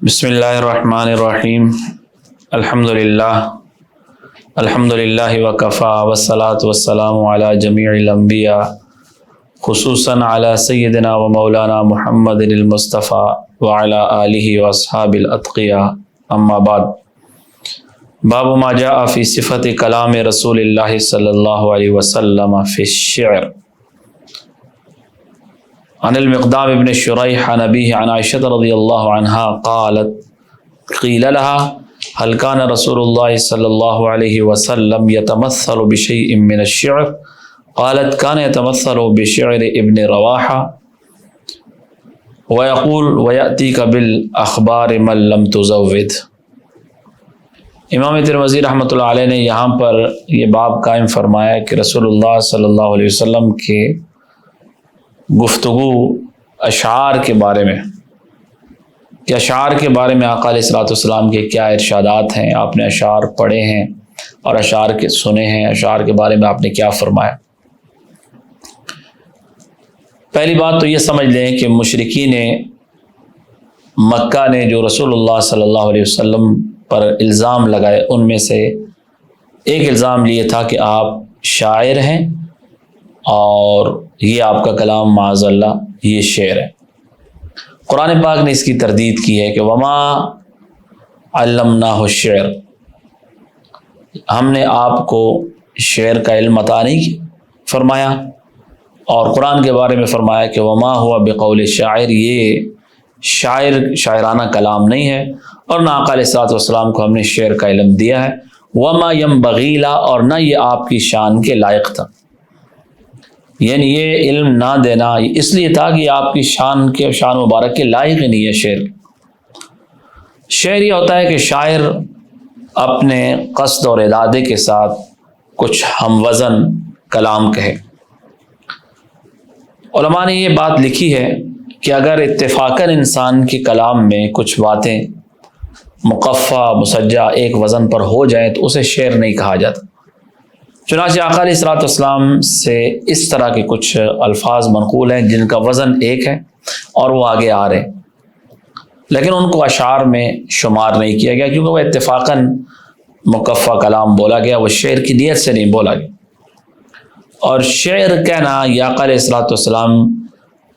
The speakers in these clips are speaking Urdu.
بسم اللہ الرحمن الرحیم الحمدللہ وکفا والصلاة والسلام علی جمیع الانبیاء خصوصاً علی سیدنا و مولانا محمد المصطفیٰ وعلی آلہ واصحاب الاتقیاء اما بعد باب ما جاء فی صفت کلام رسول اللہ صلی اللہ علیہ وسلم فی الشعر عن المقدام ابن شریح عن ابیہ عن عائشہ رضی اللہ عنہا قالت قیل لها هل كان رسول الله صلی اللہ علیہ وسلم يتمثل بشيء من الشعر قالت كان يتمثل بشعر ابن رواحہ ويقول ويأتيك بالأخبار من لم تزود۔ امام ترمذی رحمۃ اللہ علیہ نے یہاں پر یہ باب قائم فرمایا کہ رسول اللہ صلی اللہ علیہ وسلم کے گفتگو اشعار کے بارے میں، کہ اشعار کے بارے میں آقا علیہ الصلوۃ والسلام کے کیا ارشادات ہیں، آپ نے اشعار پڑھے ہیں اور اشعار کے سنے ہیں، اشعار کے بارے میں آپ نے کیا فرمایا۔ پہلی بات تو یہ سمجھ لیں کہ مشرکین مکہ نے جو رسول اللہ صلی اللہ علیہ وسلم پر الزام لگائے، ان میں سے ایک الزام یہ تھا کہ آپ شاعر ہیں اور یہ آپ کا کلام معاذ اللہ یہ شعر ہے۔ قرآن پاک نے اس کی تردید کی ہے کہ وما علمناہ الشعر، ہم نے آپ کو شعر کا علم عطا نہیں فرمایا، اور قرآن کے بارے میں فرمایا کہ وما ہوا بقول شاعر، یہ شاعرانہ کلام نہیں ہے، اور نہ آقا علیہ الصلوۃ والسلام کو ہم نے شعر کا علم دیا ہے، وما ينبغی لا، اور نہ یہ آپ کی شان کے لائق تھا، یعنی یہ علم نہ دینا اس لیے تھا کہ آپ کی شان مبارک کے لائق ہی نہیں ہے شعر۔ شعر یہ ہوتا ہے کہ شاعر اپنے قصد اور ارادے کے ساتھ کچھ ہم وزن کلام کہے۔ علماء نے یہ بات لکھی ہے کہ اگر اتفاقاً انسان کے کلام میں کچھ باتیں مقفع مسجع ایک وزن پر ہو جائیں تو اسے شعر نہیں کہا جاتا۔ چنانچہ آقا علیہ الصلوۃ والسلام سے اس طرح کے کچھ الفاظ منقول ہیں جن کا وزن ایک ہے اور وہ آگے آ رہے ہیں، لیکن ان کو اشعار میں شمار نہیں کیا گیا کیونکہ وہ اتفاقاً مقفع کلام بولا گیا، وہ شعر کی نیت سے نہیں بولا گیا۔ اور شعر کہنا یا آقا علیہ الصلوۃ والسلام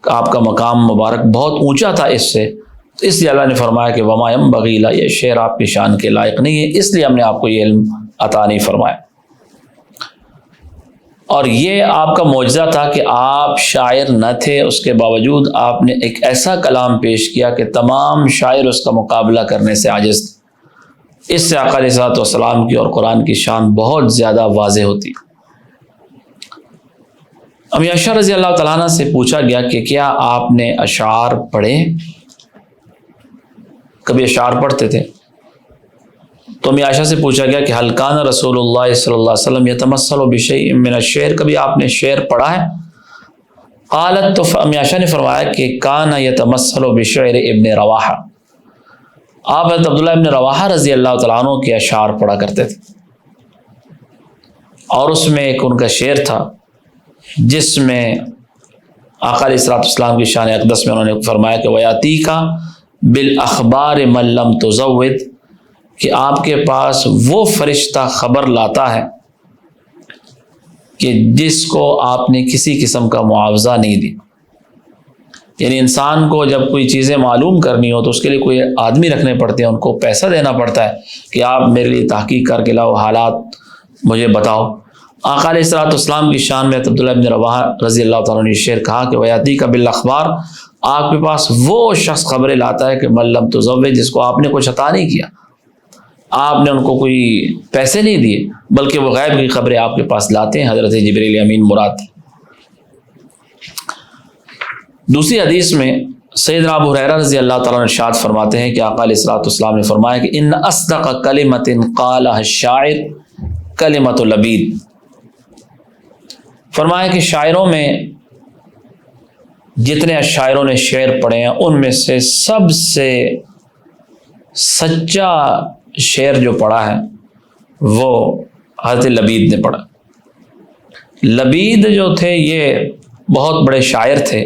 آپ کا مقام مبارک بہت اونچا تھا اس سے، تو اس لیے اللہ نے فرمایا کہ وما ينبغی لا، یہ شعر آپ کی شان کے لائق نہیں ہے، اس لیے ہم نے آپ کو یہ علم عطا نہیں فرمایا۔ اور یہ آپ کا معجزہ تھا کہ آپ شاعر نہ تھے، اس کے باوجود آپ نے ایک ایسا کلام پیش کیا کہ تمام شاعر اس کا مقابلہ کرنے سے عاجز تھے۔ اس سے آقا علیہ الصلوۃ والسلام کی اور قرآن کی شان بہت زیادہ واضح ہوتی۔ ام عائشہ رضی اللہ تعالیٰ عنہ سے پوچھا گیا کہ کیا آپ نے اشعار پڑھے، کبھی اشعار پڑھتے تھے؟ تو ام عائشہ سے پوچھا گیا کہ هل كان رسول اللہ صلی اللہ علیہ وسلم يتمثل بشيء من الشعر، کبھی آپ نے شعر پڑھا ہے؟ قالت، تو ام عائشہ نے فرمایا کہ كان يتمثل بشعر ابن رواحہ، آپ حضرت عبداللہ ابن رواحہ رضی اللہ تعالیٰ عنہ کے اشعار پڑھا کرتے تھے، اور اس میں ایک ان کا شعر تھا جس میں آقا علیہ الصلوۃ والسلام کی شان اقدس میں انہوں نے فرمایا کہ وَيَأْتِيكَ بِالْأَخْبَارِ مَن لَّمْ تُزَوِّدْ، کہ آپ کے پاس وہ فرشتہ خبر لاتا ہے کہ جس کو آپ نے کسی قسم کا معاوضہ نہیں دی۔ یعنی انسان کو جب کوئی چیزیں معلوم کرنی ہو تو اس کے لیے کوئی آدمی رکھنے پڑتے ہیں، ان کو پیسہ دینا پڑتا ہے کہ آپ میرے لیے تحقیق کر کے لاؤ، حالات مجھے بتاؤ۔ آقا علیہ الصلوۃ والسلام کی شان میں عبداللہ بن رواحہ رضی اللہ تعالیٰ نے شعر کہا کہ وَيَأْتِيكَ بِالْأَخْبَارِ، آپ کے پاس وہ شخص خبریں لاتا ہے کہ مَن لَّم تُزَوِّدْ، جس کو آپ نے کچھ عطا نہیں کیا، آپ نے ان کو کوئی پیسے نہیں دیے، بلکہ وہ غیب کی خبریں آپ کے پاس لاتے ہیں۔ حضرت جبریل امین مراد۔ دوسری حدیث میں سیدنا ابو ہریرہ رضی اللہ تعالیٰ عنہ ارشاد فرماتے ہیں کہ آقا علیہ الصلوۃ والسلام نے فرمایا کہ ان اصدق کلمۃ قالها الشاعر کلمۃ لبید، فرمایا کہ شاعروں میں جتنے شاعروں نے شعر پڑھے ہیں ان میں سے سب سے سچا شعر جو پڑھا ہے وہ حضرت لبید نے پڑھا۔ لبید جو تھے یہ بہت بڑے شاعر تھے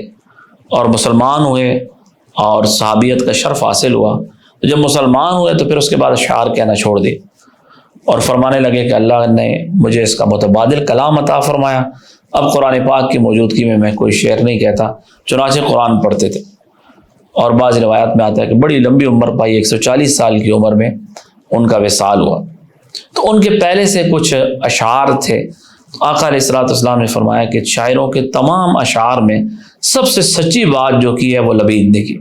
اور مسلمان ہوئے اور صحابیت کا شرف حاصل ہوا، جب مسلمان ہوئے تو پھر اس کے بعد اشعار کہنا چھوڑ دی اور فرمانے لگے کہ اللہ نے مجھے اس کا متبادل کلام عطا فرمایا، اب قرآن پاک کی موجودگی میں کوئی شعر نہیں کہتا، چنانچہ قرآن پڑھتے تھے۔ اور بعض روایات میں آتا ہے کہ بڑی لمبی عمر پائی، 140 سال کی عمر میں ان کا وصال ہوا۔ تو ان کے پہلے سے کچھ اشعار تھے، آقا علیہ الصلوۃ والسلام نے فرمایا کہ شاعروں کے تمام اشعار میں سب سے سچی بات جو کی ہے وہ لبید نے کی۔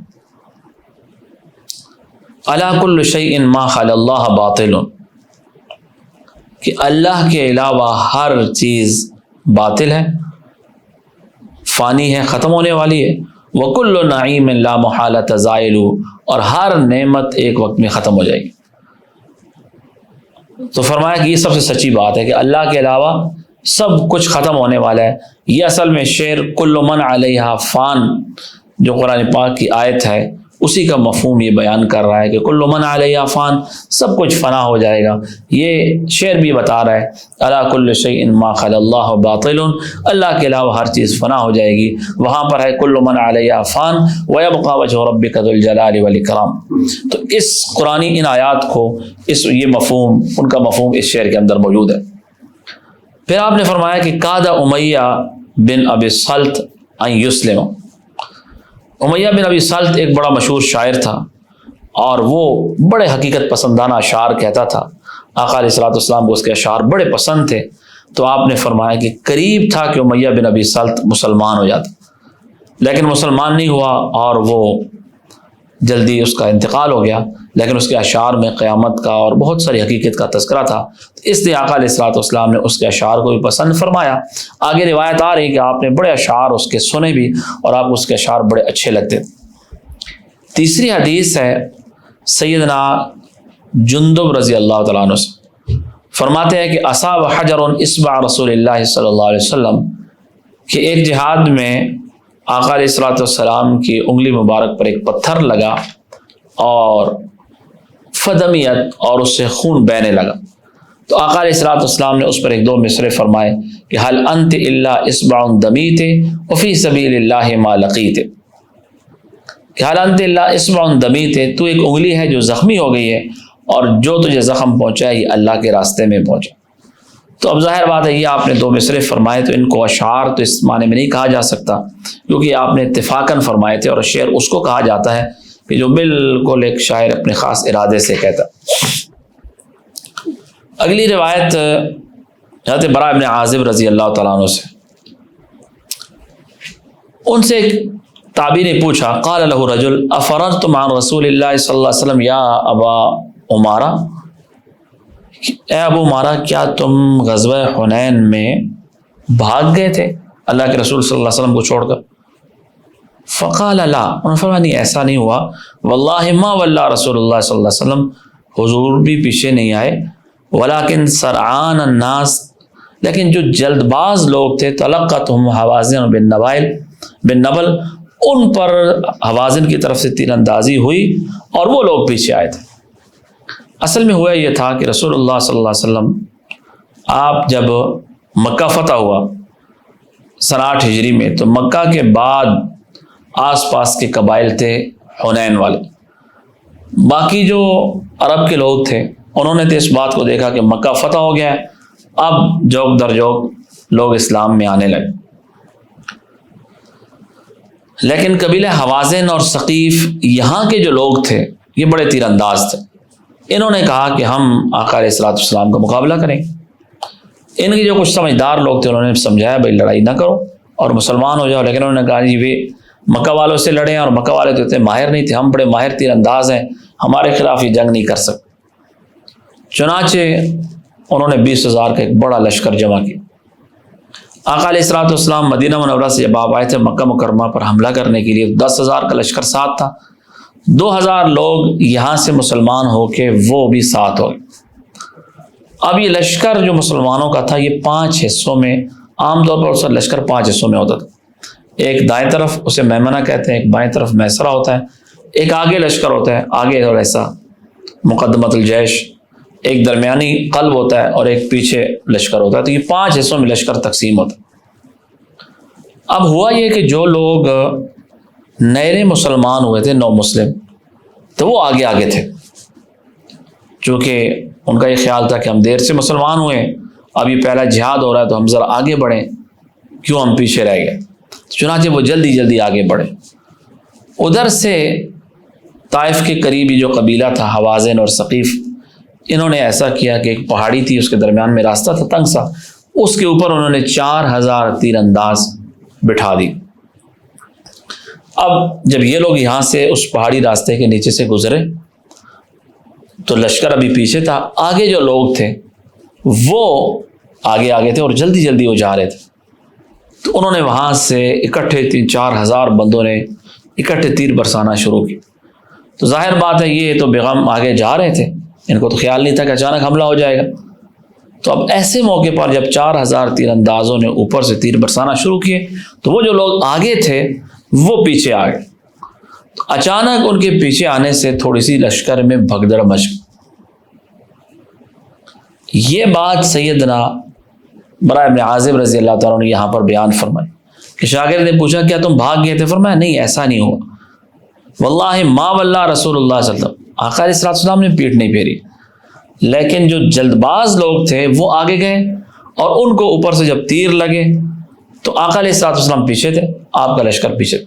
الا کل شیء ما خلا اللہ باطل، کہ اللہ کے علاوہ ہر چیز باطل ہے، فانی ہے، ختم ہونے والی ہے۔ وَكُلُّ نَعِيمٍ لَا مُحَالَةَ زَائِلُ، اور ہر نعمت ایک وقت میں ختم ہو جائے گی۔ تو فرمایا کہ یہ سب سے سچی بات ہے کہ اللہ کے علاوہ سب کچھ ختم ہونے والا ہے۔ یہ اصل میں شعر کل من علیہا فان جو قرآن پاک کی آیت ہے اسی کا مفہوم یہ بیان کر رہا ہے کہ کل من علیہا فان، سب کچھ فنا ہو جائے گا۔ یہ شعر بھی بتا رہا ہے الا کل شیء ما خلا اللہ باطل، اللہ کے علاوہ ہر چیز فنا ہو جائے گی۔ وہاں پر ہے کل من علیہا فان ویبقى وجہ ربک ذو الجلال والاکرام۔ تو اس قرآنی ان آیات کو یہ مفہوم، ان کا مفہوم اس شعر کے اندر موجود ہے۔ پھر آپ نے فرمایا کہ کاد امیہ بن ابی سلط ان یسلم۔ امیہ بن ابی سلط ایک بڑا مشہور شاعر تھا اور وہ بڑے حقیقت پسندانہ اشعار کہتا تھا۔ آقا علیہ الصلوۃ والسلام کو اس کے اشعار بڑے پسند تھے، تو آپ نے فرمایا کہ قریب تھا کہ امیہ بن ابی سلط مسلمان ہو جاتا، لیکن مسلمان نہیں ہوا اور وہ جلدی اس کا انتقال ہو گیا، لیکن اس کے اشعار میں قیامت کا اور بہت ساری حقیقت کا تذکرہ تھا، اس لیے آقا علیہ الصلوۃ والسلام نے اس کے اشعار کو بھی پسند فرمایا۔ آگے روایت آ رہی کہ آپ نے بڑے اشعار اس کے سنے بھی اور آپ اس کے اشعار بڑے اچھے لگتے۔ تیسری حدیث ہے سیدنا جندب رضی اللہ تعالیٰ عنہ سے، فرماتے ہیں کہ اصاب حجر اصبع رسول اللہ صلی اللہ علیہ وسلم، کہ ایک جہاد میں آقا علیہ الصلوۃ والسلام کی انگلی مبارک پر ایک پتھر لگا اور فدمیت، اور اس سے خون بہنے لگا۔ تو آقا علیہ الصلوۃ والسلام نے اس پر ایک دو مصرے فرمائے کہ حل انت الا اصبع دمیت وفی سبیل اللہ ما لقیت، کہ حل انت الا اصبع دمیت، تو ایک انگلی ہے جو زخمی ہو گئی ہے اور جو تجھے زخم پہنچا ہے یہ اللہ کے راستے میں پہنچا۔ تو اب ظاہر بات ہے یہ آپ نے دو مصرے فرمائے، تو ان کو اشعار تو اس معنی میں نہیں کہا جا سکتا کیونکہ آپ نے اتفاقاً فرمائے تھے، اور شعر اس کو کہا جاتا ہے کہ جو بالکل ایک شاعر اپنے خاص ارادے سے کہتا۔ اگلی روایت حضرت براء بن عازب رضی اللہ تعالیٰ عنہ سے، ان سے ایک تابعی نے پوچھا قال له رجل افررتم عن رسول اللہ صلی اللہ علیہ وسلم یا ابا عمارہ، اے ابو عمارہ کیا تم غزوہ حنین میں بھاگ گئے تھے اللہ کے رسول صلی اللہ علیہ وسلم کو چھوڑ کر؟ فقال لا، انہوں نے فرمایا نہیں ایسا نہیں ہوا، واللہ ما ولا رسول اللہ صلی اللہ علیہ وسلم، حضور بھی پیچھے نہیں آئے، ولیکن سرعان الناس، لیکن جو جلد باز لوگ تھے تلقتہم حوازن بن نبل، ان پر حوازن کی طرف سے تیر اندازی ہوئی اور وہ لوگ پیچھے آئے تھے۔ اصل میں ہوا یہ تھا کہ رسول اللہ صلی اللہ علیہ وسلم آپ جب مکہ فتح ہوا 68 ہجری میں، تو مکہ کے بعد آس پاس کے قبائل تھے حنین والے، باقی جو عرب کے لوگ تھے انہوں نے تو اس بات کو دیکھا کہ مکہ فتح ہو گیا ہے، اب جوک در جوک لوگ اسلام میں آنے لگے، لیکن قبیلہ حوازن اور ثقیف یہاں کے جو لوگ تھے یہ بڑے تیر انداز تھے، انہوں نے کہا کہ ہم آقا علیہ الصلوۃ والسلام کا مقابلہ کریں۔ ان کے جو کچھ سمجھدار لوگ تھے انہوں نے سمجھایا بھائی لڑائی نہ کرو اور مسلمان ہو جاؤ، لیکن انہوں نے کہا جی وہ مکہ والوں سے لڑیں، اور مکہ والے تو اتنے ماہر نہیں تھے، ہم بڑے ماہر تیر انداز ہیں، ہمارے خلاف یہ جنگ نہیں کر سکتے۔ چنانچہ انہوں نے 20,000 کا ایک بڑا لشکر جمع کیا۔ آقا علیہ الصلوۃ والسلام مدینہ منورہ سے جب آپ آئے تھے مکہ مکرمہ پر حملہ کرنے کے لیے، 10,000 کا لشکر ساتھ تھا، 2,000 لوگ یہاں سے مسلمان ہو کے وہ بھی ساتھ ہو گئے۔ اب یہ لشکر جو مسلمانوں کا تھا یہ 5 حصوں میں، عام طور پر اس کا لشکر 5 حصوں میں ہوتا تھا، ایک دائیں طرف اسے میمنہ کہتے ہیں، ایک بائیں طرف میسرہ ہوتا ہے، ایک آگے لشکر ہوتا ہے، آگے اور ایسا مقدمۃ الجیش، ایک درمیانی قلب ہوتا ہے اور ایک پیچھے لشکر ہوتا ہے، تو یہ 5 حصوں میں لشکر تقسیم ہوتا ہے۔ اب ہوا یہ کہ جو لوگ نئے مسلمان ہوئے تھے، نو مسلم، تو وہ آگے آگے تھے، چونکہ ان کا یہ خیال تھا کہ ہم دیر سے مسلمان ہوئے ہیں، اب یہ پہلا جہاد ہو رہا ہے تو ہم ذرا آگے بڑھیں، کیوں ہم پیچھے رہ گئے۔ چنانچہ وہ جلدی جلدی آگے بڑھے۔ ادھر سے طائف کے قریبی جو قبیلہ تھا حوازن اور ثقیف، انہوں نے ایسا کیا کہ ایک پہاڑی تھی، اس کے درمیان میں راستہ تھا تنگ سا، اس کے اوپر انہوں نے 4000 تیر انداز بٹھا دی۔ اب جب یہ لوگ یہاں سے اس پہاڑی راستے کے نیچے سے گزرے تو لشکر ابھی پیچھے تھا، آگے جو لوگ تھے وہ آگے تھے اور جلدی جلدی وہ جا رہے تھے، تو انہوں نے وہاں سے اکٹھے 3-4 ہزار بندوں نے اکٹھے تیر برسانا شروع کی۔ تو ظاہر بات ہے یہ تو بیغم آگے جا رہے تھے، ان کو تو خیال نہیں تھا کہ اچانک حملہ ہو جائے گا۔ تو اب ایسے موقع پر جب 4000 تیر اندازوں نے اوپر سے تیر برسانا شروع کیے تو وہ جو لوگ آگے تھے وہ پیچھے آ گئے۔ تو اچانک ان کے پیچھے آنے سے تھوڑی سی لشکر میں بھگدڑ مچ گئی۔ یہ بات سیدنا براء ابن عازب رضی اللہ تعالیٰ نے یہاں پر بیان فرمائی کہ شاگرد نے پوچھا کیا تم بھاگ گئے تھے؟ فرمایا نہیں، ایسا نہیں ہوا، واللہ ما واللہ رسول اللہ صلی اللہ علیہ وسلم، آقا علیہ السلام نے پیٹ نہیں پھیری، لیکن جو جلد باز لوگ تھے وہ آگے گئے اور ان کو اوپر سے جب تیر لگے تو آقا علیہ السلام پیچھے تھے، آپ کا لشکر پیچھے۔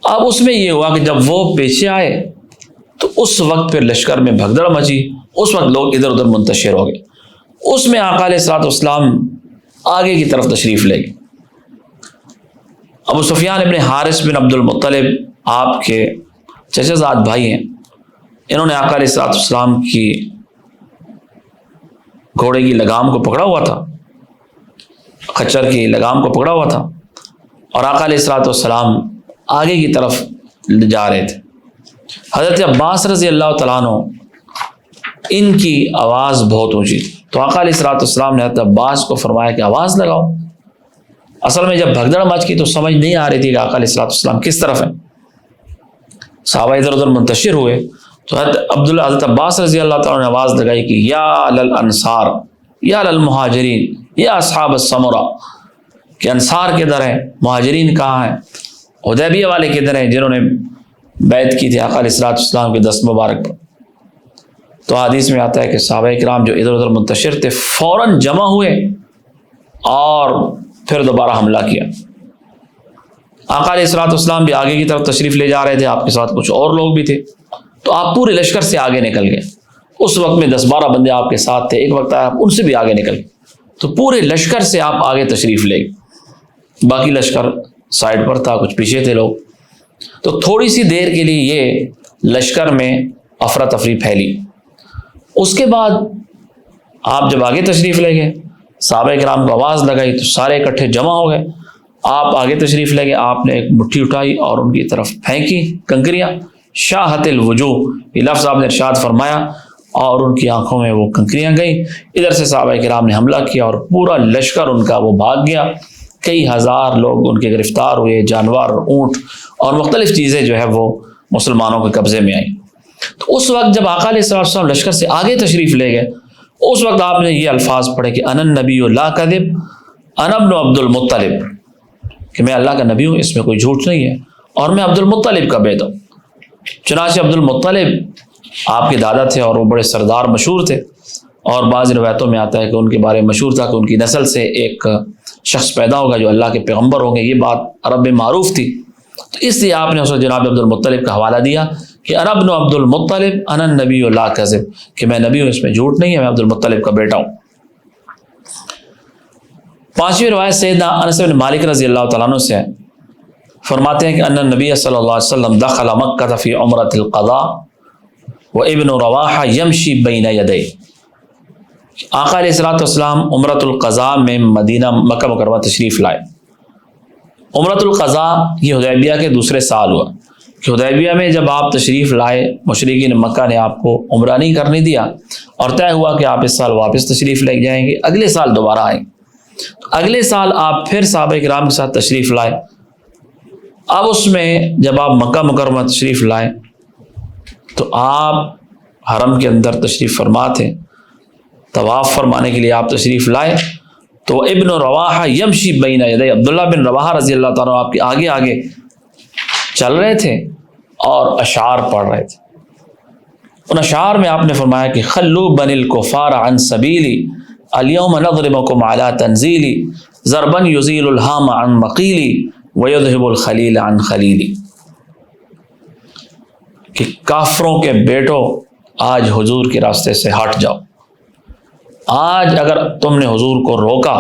اب اس میں یہ ہوا کہ جب وہ پیچھے آئے تو اس وقت پھر لشکر میں بھگدڑ مچی، اس وقت لوگ ادھر ادھر منتشر ہو گئے۔ اس میں آقا علیہ السلام آگے کی طرف تشریف لے گئے۔ ابو سفیان ابن حارث بن عبد المطلب آپ کے چچا زاد بھائی ہیں، انہوں نے آقا علیہ السلام کی گھوڑے کی لگام کو پکڑا ہوا تھا، خچر کی لگام کو پکڑا ہوا تھا، اور آقا علیہ السلام آگے کی طرف جا رہے تھے۔ حضرت عباس رضی اللہ تعالیٰ عنہ ان کی آواز بہت اونچی تھی، تو آقا علیہ السلام نے حضرت عباس کو فرمایا کہ آواز لگاؤ۔ اصل میں جب بھگدڑ مچ کی تو سمجھ نہیں آ رہی تھی کہ آقا علیہ السلام کس طرف ہیں، صحابہ ادھر ادھر منتشر ہوئے، تو حضرت عباس رضی اللہ تعالیٰ نے آواز لگائی کہ یا للانصار یا للمہاجرین یا اصحاب السمرہ، کہ انصار کدھر ہیں، مہاجرین کہاں ہیں، حدیبیہ والے کدھر ہیں جنہوں نے بیعت کی تھی آقا علیہ السلام کے دست مبارک پر۔ تو حدیث میں آتا ہے کہ صحابہ کرام جو ادھر ادھر منتشر تھے فوراً جمع ہوئے اور پھر دوبارہ حملہ کیا۔ آقا علیہ السلام بھی آگے کی طرف تشریف لے جا رہے تھے، آپ کے ساتھ کچھ اور لوگ بھی تھے، تو آپ پورے لشکر سے آگے نکل گئے۔ اس وقت میں 10-12 بندے آپ کے ساتھ تھے، ایک وقت آیا آپ ان سے بھی آگے نکل گئے، تو پورے لشکر سے آپ آگے تشریف لے گئے، باقی لشکر سائڈ پر تھا، کچھ پیچھے تھے لوگ۔ تو تھوڑی سی دیر کے لیے یہ لشکر میں افراتفری پھیلی۔ اس کے بعد آپ جب آگے تشریف لے گئے، صحابہ کرام کو آواز لگائی تو سارے اکٹھے جمع ہو گئے، آپ آگے تشریف لے گئے، آپ نے ایک مٹھی اٹھائی اور ان کی طرف پھینکی کنکریاں، شاہت الوجوہ، یہ لفظ آپ نے ارشاد فرمایا، اور ان کی آنکھوں میں وہ کنکریاں گئیں۔ ادھر سے صحابہ کرام نے حملہ کیا اور پورا لشکر ان کا وہ بھاگ گیا، کئی ہزار لوگ ان کے گرفتار ہوئے، جانور، اونٹ اور مختلف چیزیں جو ہے وہ مسلمانوں کے قبضے میں آئیں۔ تو اس وقت جب آقا علیہ السلام لشکر سے آگے تشریف لے گئے، اس وقت آپ نے یہ الفاظ پڑھے کہ انا النبی لا کذب انا ابن عبد المطلب، کہ میں اللہ کا نبی ہوں، اس میں کوئی جھوٹ نہیں ہے، اور میں عبد المطلب کا بیٹا ہوں۔ چنانچہ عبد المطلب آپ کے دادا تھے اور وہ بڑے سردار مشہور تھے، اور بعض روایتوں میں آتا ہے کہ ان کے بارے میں مشہور تھا کہ ان کی نسل سے ایک شخص پیدا ہوگا جو اللہ کے پیغمبر ہوں گے، یہ بات عرب میں معروف تھی، تو اس لیے آپ نے اسے جناب عبد المطلب کا حوالہ دیا کہ انا ابن عبد المطلب انا النبی لا کذب، کہ میں نبی ہوں، اس میں جھوٹ نہیں ہے، میں عبد المطلب کا بیٹا ہوں۔ 5ویں روایت سیدنا انس بن مالک رضی اللہ تعالیٰ عنہ سے فرماتے ہیں کہ ان النبی صلی اللہ علیہ وسلم دخل مکہ فی عمرۃ القضاء وابن رواحہ یمشی بین یدیہ، آقا علیہ السلام عمرۃ القضاء میں مدینہ مکہ مکرمہ تشریف لائے۔ عمرۃ القضاء یہ حدیبیہ کے دوسرے سال ہوا، کہ حدیبیہ میں جب آپ تشریف لائے مشرکین مکہ نے آپ کو عمرہ نہیں کرنے دیا، اور طے ہوا کہ آپ اس سال واپس تشریف لے جائیں گے، اگلے سال دوبارہ آئیں گے۔ اگلے سال آپ پھر صحابہ کرام کے ساتھ تشریف لائے۔ اب اس میں جب آپ مکہ مکرمہ تشریف لائے تو آپ حرم کے اندر تشریف فرما تھے، طواف فرمانے کے لیے آپ تشریف لائے، تو ابن رواحہ یمشی بین یدیہ، عبداللہ بن رواحہ رضی اللہ تعالیٰ آپ کے آگے آگے چل رہے تھے اور اشعار پڑھ رہے تھے۔ ان اشعار میں آپ نے فرمایا کہ خلو بن الکفار عن سبیلی الیوم نضربکم علی تنزیلی ضربا یزیل الہام عن مقیلی ویذہب الخلیل عن خلیلی، کہ کافروں کے بیٹوں آج حضور کے راستے سے ہٹ جاؤ، آج اگر تم نے حضور کو روکا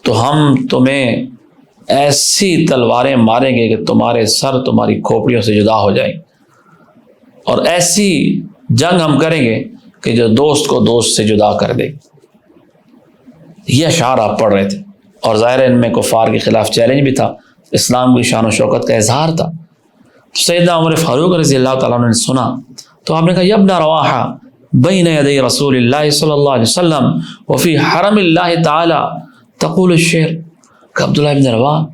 تو ہم تمہیں ایسی تلواریں ماریں گے کہ تمہارے سر تمہاری کھوپڑیوں سے جدا ہو جائیں، اور ایسی جنگ ہم کریں گے کہ جو دوست کو دوست سے جدا کر دے۔ یہ اشعار آپ پڑھ رہے تھے، اور ظاہر ان میں کفار کے خلاف چیلنج بھی تھا، اسلام کی شان و شوکت کا اظہار تھا۔ سیدنا عمر فاروق رضی اللہ تعالیٰ عنہ نے سنا تو آپ نے کہا یا ابن رواحہ بین یدی رسول اللہ صلی اللہ علیہ وسلم وفی حرم اللہ تعالی تقول الشعر، کہ عبداللہ ابن رواحہ،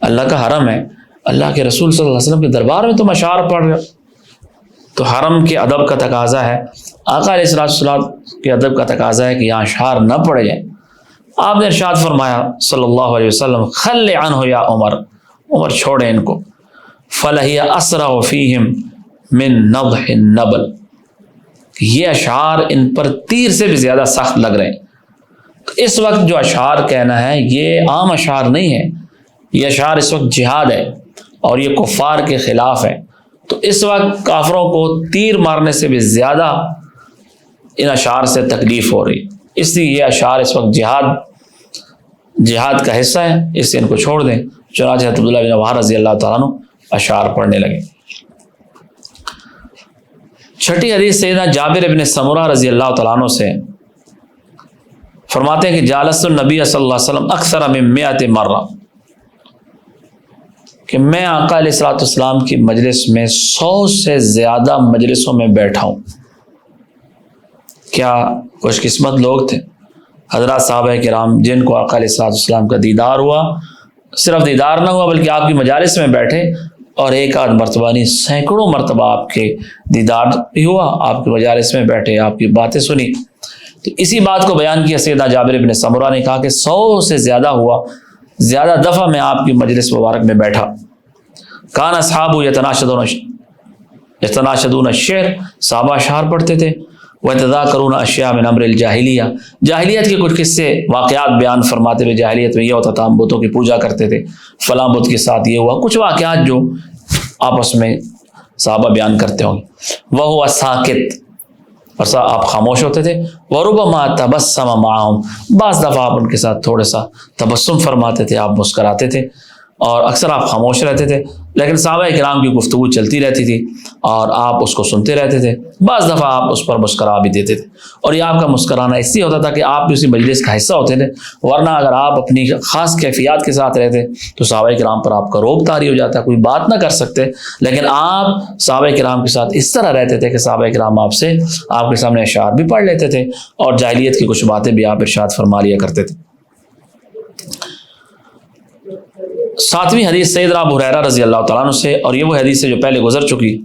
اللہ کا حرم ہے، اللہ کے رسول صلی اللہ علیہ وسلم کے دربار میں تم اشعار پڑھ رہے ہو، تو حرم کے ادب کا تقاضا ہے، آقا علیہ السلام کے ادب کا تقاضا ہے کہ یہاں اشعار نہ پڑھے جائیں۔ آپ نے ارشاد فرمایا صلی اللہ علیہ وسلم خل عنہ یا عمر، عمر چھوڑیں ان کو، فلہی اسرع فیہم من نضح النبل، یہ اشعار ان پر تیر سے بھی زیادہ سخت لگ رہے ہیں۔ تو اس وقت جو اشعار کہنا ہے یہ عام اشعار نہیں ہے، یہ اشعار اس وقت جہاد ہے اور یہ کفار کے خلاف ہے، تو اس وقت کافروں کو تیر مارنے سے بھی زیادہ ان اشعار سے تکلیف ہو رہی، اس لیے یہ اشعار اس وقت جہاد کا حصہ ہے، اس سے ان کو چھوڑ دیں۔ چنانچہ عبداللہ بن رواحہ رضی اللہ تعالیٰ عنہ اشعار پڑھنے لگے۔ چھٹی حدیث سیدنا جابر بن سمرہ رضی اللہ تعالیٰ عنہ سے فرماتے ہیں کہ جالس النبی صلی اللہ علیہ وسلم اکثر من 100 مرہ، کہ میں آقا علیہ السلام کی مجلس میں 100 سے زیادہ مجلسوں میں بیٹھا ہوں۔ کیا خوش قسمت لوگ تھے حضرات صحابہ کرام جن کو آقا علیہ السلام کا دیدار ہوا، صرف دیدار نہ ہوا بلکہ آپ کی مجالس میں بیٹھے، اور ایک آدھ مرتبہ نہیں سینکڑوں مرتبہ آپ کے دیدار بھی ہوا، آپ کے مجالس میں بیٹھے، آپ کی باتیں سنی۔ تو اسی بات کو بیان کیا سیدنا جابر بن سمرہ نے، کہا کہ 100 سے زیادہ ہوا، زیادہ دفعہ میں آپ کی مجلس مبارک میں بیٹھا۔ کان اصحاب یتناشدون الشعر، صحابہ اشعار پڑھتے تھے، وَيَتَذَاكَرُونَ أَشْيَاءَ مِنْ أَمْرِ الْجَاهِلِيَّةِ، جاہلیت کے کچھ قصے واقعات بیان فرماتے ہوئے، جاہلیت میں یہ ہوتا تھا ہم بتوں کی پوجا کرتے تھے، فلاں بت کے ساتھ یہ ہوا، کچھ واقعات جو آپس میں صحابہ بیان کرتے ہوں گے۔ وَهُوَ سَاكِتٌ، اور آپ خاموش ہوتے تھے۔ وَرُبَمَا تَبَسَّمَ مَعَهُمْ، بعض دفعہ آپ ان کے ساتھ تھوڑا سا تبسم فرماتے تھے، آپ مسکراتے تھے، اور اکثر آپ خاموش رہتے تھے، لیکن صحابہ کرام کی گفتگو چلتی رہتی تھی اور آپ اس کو سنتے رہتے تھے۔ بعض دفعہ آپ اس پر مسکرا بھی دیتے تھے، اور یہ آپ کا مسکرانا اس لیے ہوتا تھا کہ آپ بھی اسی مجلس کا حصہ ہوتے تھے، ورنہ اگر آپ اپنی خاص کیفیات کے ساتھ رہتے تو صحابہ کرام پر آپ کا روب طاری ہو جاتا، کوئی بات نہ کر سکتے، لیکن آپ صحابہ کرام کے ساتھ اس طرح رہتے تھے کہ صحابہ کرام آپ کے سامنے اشعار بھی پڑھ لیتے تھے، اور جاہلیت کی کچھ باتیں بھی آپ ارشاد فرما لیا کرتے تھے۔ 7ویں حدیث سیدنا ابو ہریرہ رضی اللہ تعالیٰ عنہ سے، اور یہ وہ حدیث ہے جو پہلے گزر چکی۔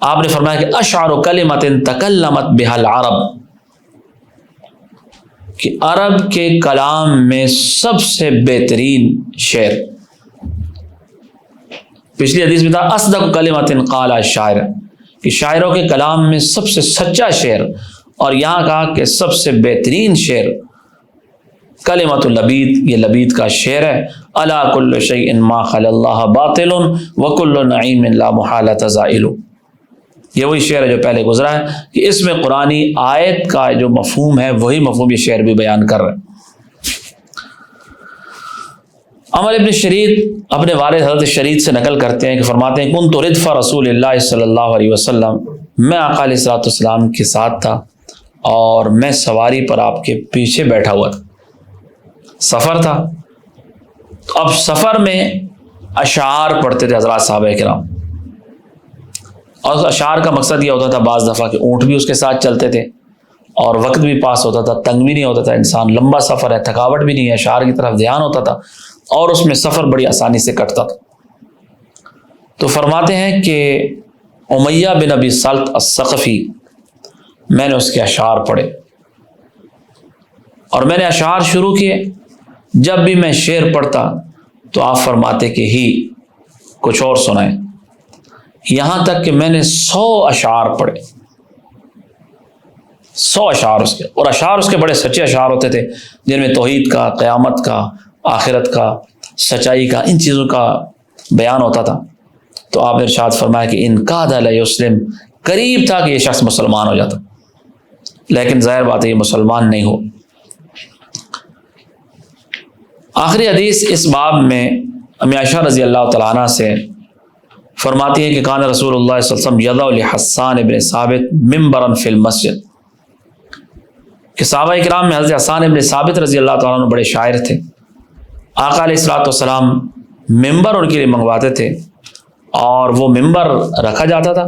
آپ نے فرمایا کہ اشعر کلمۃ تکلمت بها العرب، کہ عرب کے کلام میں سب سے بہترین شعر، پچھلی حدیث میں تھا اصدق کلمۃ قال الشاعر، کہ شاعروں کے کلام میں سب سے سچا شعر، اور یہاں کہا کہ سب سے بہترین شعر کلمۃ اللبید، یہ لبید کا شعر ہے۔ الا کل شیء ما خلا اللہ باطل وکل نعیم لا محالۃ زائل، یہ وہی شعر ہے جو پہلے گزرا ہے، کہ اس میں قرآنی آیت کا جو مفہوم ہے وہی مفہوم یہ شعر بھی بیان کر رہا ہے۔ عمر ابن شرید اپنے والد حضرت شرید سے نقل کرتے ہیں کہ فرماتے ہیں کنت ردف رسول اللہ صلی اللہ علیہ وسلم، میں آقا علیہ السلام کے ساتھ تھا اور میں سواری پر آپ کے پیچھے بیٹھا ہوا تھا، سفر تھا۔ اب سفر میں اشعار پڑھتے تھے حضرات صحابہ کرام، اور اس اشعار کا مقصد یہ ہوتا تھا بعض دفعہ کہ اونٹ بھی اس کے ساتھ چلتے تھے اور وقت بھی پاس ہوتا تھا، تنگ بھی نہیں ہوتا تھا انسان، لمبا سفر ہے، تھکاوٹ بھی نہیں ہے، اشعار کی طرف دھیان ہوتا تھا اور اس میں سفر بڑی آسانی سے کٹتا تھا۔ تو فرماتے ہیں کہ امیہ بن ابی سلط الثقفی، میں نے اس کے اشعار پڑھے اور میں نے اشعار شروع کیے، جب بھی میں شعر پڑھتا تو آپ فرماتے کہ ہی کچھ اور سنائیں، یہاں تک کہ میں نے 100 اشعار پڑھے، 100 اشعار اس کے، اور اشعار اس کے بڑے سچے اشعار ہوتے تھے جن میں توحید کا، قیامت کا، آخرت کا، سچائی کا، ان چیزوں کا بیان ہوتا تھا۔ تو آپ نے ارشاد فرمایا کہ ان کاد لیسلم، قریب تھا کہ یہ شخص مسلمان ہو جاتا، لیکن ظاہر بات ہے یہ مسلمان نہیں ہو۔ آخری حدیث اس باب میں امی عائشہ رضی اللہ تعالیٰ عنہ سے فرماتی ہے کہ کان رسول اللہ صلی اللہ علیہ وسلم یضع لحسان ابن ثابت منبرا فی المسجد، کہ صحابہ کرام میں حضرت حسان ابن ثابت رضی اللہ تعالیٰ عنہ بڑے شاعر تھے، آقا علیہ الصلوۃ والسلام ممبر ان کے لیے منگواتے تھے اور وہ ممبر رکھا جاتا تھا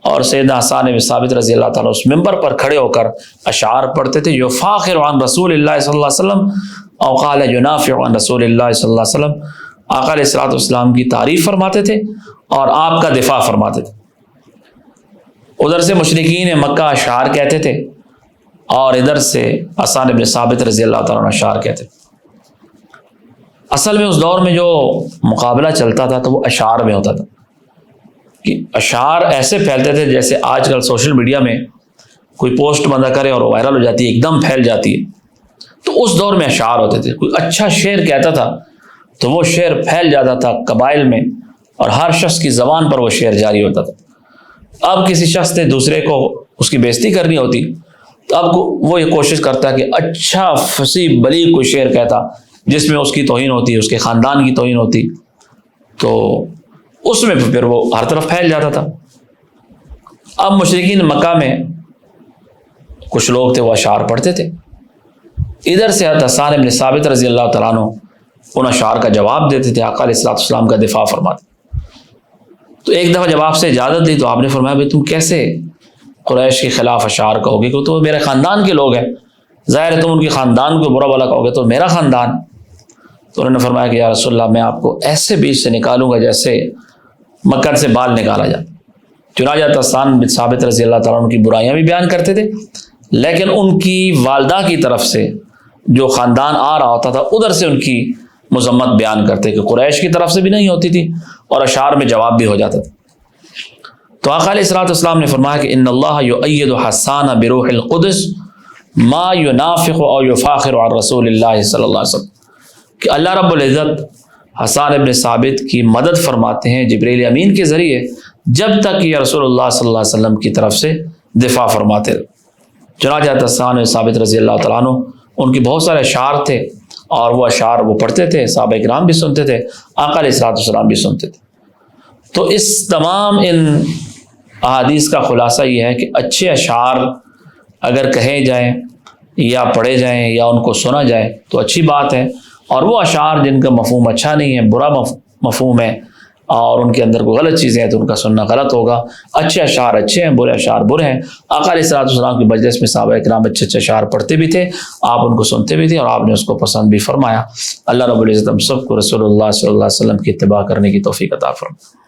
اور سیدنا حسان ابن ثابت رضی اللہ تعالیٰ اس ممبر پر کھڑے ہو کر اشعار پڑھتے تھے، یفاخر عن رسول اللہ صلی اللہ علیہ وسلم او قال ینافع عن رسول اللہ صلی اللہ علیہ وسلم، آقا علیہ الصلوۃ والسلام کی تعریف فرماتے تھے اور آپ کا دفاع فرماتے تھے۔ ادھر سے مشرکین مکہ اشعار کہتے تھے اور ادھر سے حسان ابن ثابت رضی اللہ تعالیٰ عنہ اشعار کہتے تھے۔ اصل میں اس دور میں جو مقابلہ چلتا تھا تو وہ اشعار میں ہوتا تھا، کہ اشعار ایسے پھیلتے تھے جیسے آج کل سوشل میڈیا میں کوئی پوسٹ بندہ کرے اور وائرل ہو جاتی ہے، ایک دم پھیل جاتی ہے۔ تو اس دور میں اشعار ہوتے تھے، کوئی اچھا شعر کہتا تھا تو وہ شعر پھیل جاتا تھا قبائل میں اور ہر شخص کی زبان پر وہ شعر جاری ہوتا تھا۔ اب کسی شخص نے دوسرے کو اس کی بےزتی کرنی ہوتی تو اب وہ یہ کوشش کرتا کہ اچھا فصیح بلیغ کوئی شعر کہتا جس میں اس کی توہین ہوتی، اس کے خاندان کی توہین ہوتی، تو اس میں پھر وہ ہر طرف پھیل جاتا تھا۔ اب مشرکین مکہ میں کچھ لوگ تھے وہ اشعار پڑھتے تھے، ادھر سے حضرت حسان ابن ثابت رضی اللہ تعالیٰ عنہ ان اشعار کا جواب دیتے تھے، آقا علیہ الصلوۃ والسلام کا دفاع فرماتے۔ تو ایک دفعہ جب آپ سے اجازت دی تو آپ نے فرمایا بھائی تم کیسے قریش کے خلاف اشعار کہو گے، کہ تو میرے خاندان کے لوگ ہیں، ظاہر ہے تم ان کے خاندان کو برا بھلا کہو گے تو میرا خاندان۔ تو انہوں نے فرمایا کہ یا رسول اللہ میں آپ کو ایسے بیچ سے نکالوں گا جیسے مکر سے بال نکالا جاتا۔ چنانچہ حسان بن ثابت رضی اللہ تعالیٰ عنہ کی برائیاں بھی بیان کرتے تھے، لیکن ان کی والدہ کی طرف سے جو خاندان آ رہا ہوتا تھا ادھر سے ان کی مذمت بیان کرتے کہ قریش کی طرف سے بھی نہیں ہوتی تھی اور اشعار میں جواب بھی ہو جاتا تھا۔ تو آقا علیہ الصلوۃ والسلام نے فرمایا کہ ان اللہ یؤید حسان بروح القدس ما ینافق او یفاخر عن رسول اللہ صلی اللہ علیہ وسلم، کہ اللہ رب العزت حسان ابن ثابت کی مدد فرماتے ہیں جبریل امین کے ذریعے جب تک یہ رسول اللہ صلی اللہ علیہ وسلم کی طرف سے دفاع فرماتے رہے۔ چنانچہ حسان ابن ثابت رضی اللہ تعالیٰ عنہ ان کے بہت سارے اشعار تھے اور وہ اشعار وہ پڑھتے تھے، صحابہ کرام بھی سنتے تھے، آقا علیہ الصلوۃ والسلام بھی سنتے تھے۔ تو اس تمام ان احادیث کا خلاصہ یہ ہے کہ اچھے اشعار اگر کہے جائیں یا پڑھے جائیں یا ان کو سنا جائے تو اچھی بات ہے، اور وہ اشعار جن کا مفہوم اچھا نہیں ہے، برا مفہوم ہے اور ان کے اندر کوئی غلط چیزیں ہیں تو ان کا سننا غلط ہوگا۔ اچھے اشعار اچھے ہیں، برے اشعار برے ہیں۔ آقا علیہ الصلوۃ والسلام کی مجلس میں صحابہ کرام اچھے اچھے اشعار پڑھتے بھی تھے، آپ ان کو سنتے بھی تھے اور آپ نے اس کو پسند بھی فرمایا۔ اللہ رب العزت ہم سب کو رسول اللہ صلی اللہ علیہ وسلم کی اتباع کرنے کی توفیق عطا فرمائے۔